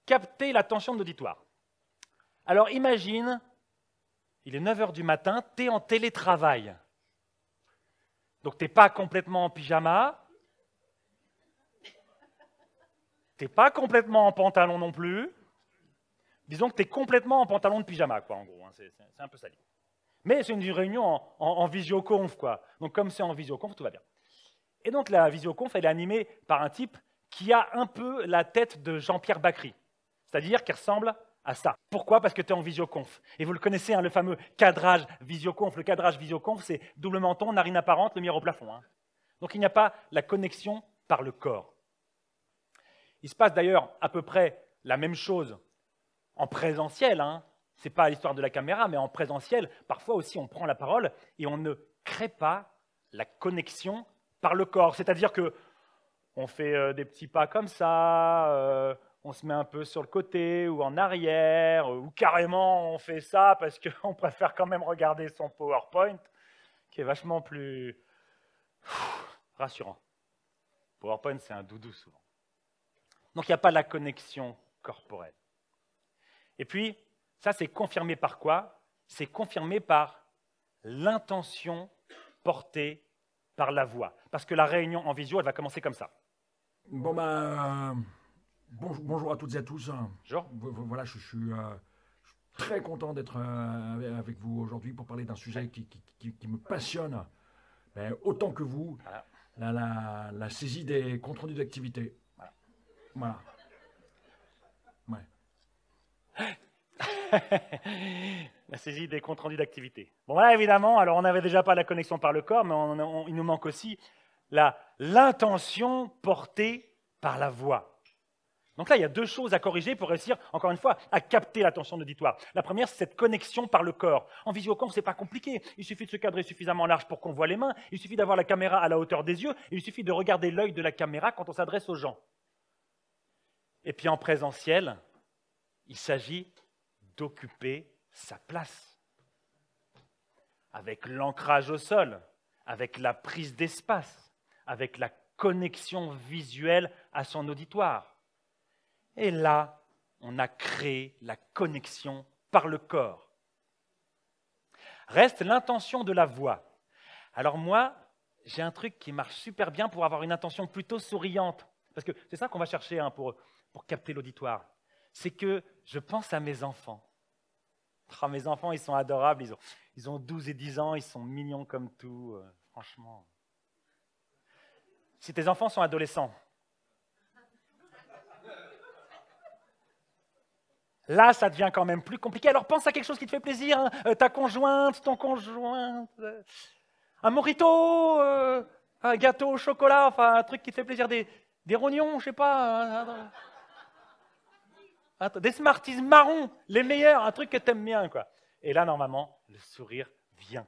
capter l'attention de l'auditoire. Alors imagine, il est 9 h du matin, tu es en télétravail. Donc tu n'es pas complètement en pyjama, tu n'es pas complètement en pantalon non plus. Disons que tu es complètement en pantalon de pyjama, quoi, en gros. Hein, c'est un peu ça. Mais c'est une réunion en visioconf, quoi. Donc comme c'est en visioconf, tout va bien. Et donc la visioconf, elle est animée par un type qui a un peu la tête de Jean-Pierre Bacry, c'est-à-dire qui ressemble à ça. Pourquoi? Parce que tu es en visioconf. Et vous le connaissez, hein, le fameux cadrage visioconf. Le cadrage visioconf, c'est double menton, narine apparente, lumière au plafond. Hein. Donc il n'y a pas la connexion par le corps. Il se passe d'ailleurs à peu près la même chose en présentiel. Hein. Ce n'est pas l'histoire de la caméra, mais en présentiel, parfois aussi on prend la parole et on ne crée pas la connexion par le corps. C'est-à-dire qu'on fait des petits pas comme ça, on se met un peu sur le côté ou en arrière, ou carrément on fait ça parce qu'on préfère quand même regarder son PowerPoint, qui est vachement plus rassurant. PowerPoint, c'est un doudou souvent. Donc il n'y a pas la connexion corporelle. Et puis, ça c'est confirmé par quoi? C'est confirmé par l'intention portée par la voix. Parce que la réunion en visio, elle va commencer comme ça. Bon ben, bonjour à toutes et à tous. Bonjour. Voilà, je suis très content d'être avec vous aujourd'hui pour parler d'un sujet qui me passionne, mais autant que vous, voilà. la saisie des comptes rendus d'activité. Voilà. Ouais. La saisie des comptes rendus d'activité. Bon, là, évidemment, alors on n'avait déjà pas la connexion par le corps, mais il nous manque aussi l'intention portée par la voix. Donc là, il y a deux choses à corriger pour réussir, encore une fois, à capter l'attention de l'auditoire. La première, c'est cette connexion par le corps. En visioconf, ce n'est pas compliqué. Il suffit de se cadrer suffisamment large pour qu'on voit les mains. Il suffit d'avoir la caméra à la hauteur des yeux. Il suffit de regarder l'œil de la caméra quand on s'adresse aux gens. Et puis en présentiel, il s'agit d'occuper sa place. Avec l'ancrage au sol, avec la prise d'espace, avec la connexion visuelle à son auditoire. Et là, on a créé la connexion par le corps. Reste l'intention de la voix. Alors moi, j'ai un truc qui marche super bien pour avoir une intention plutôt souriante. Parce que c'est ça qu'on va chercher hein, pour capter l'auditoire. C'est que je pense à mes enfants. Oh, mes enfants, ils sont adorables. Ils ont 12 et 10 ans, ils sont mignons comme tout. Franchement. Si tes enfants sont adolescents, là, ça devient quand même plus compliqué. Alors pense à quelque chose qui te fait plaisir. Hein. Ta conjointe, ton conjoint, un mojito, un gâteau au chocolat, enfin un truc qui te fait plaisir, des rognons, je sais pas. Des Smarties marrons, les meilleurs, un truc que tu aimes bien. Quoi. Et là, normalement, le sourire vient.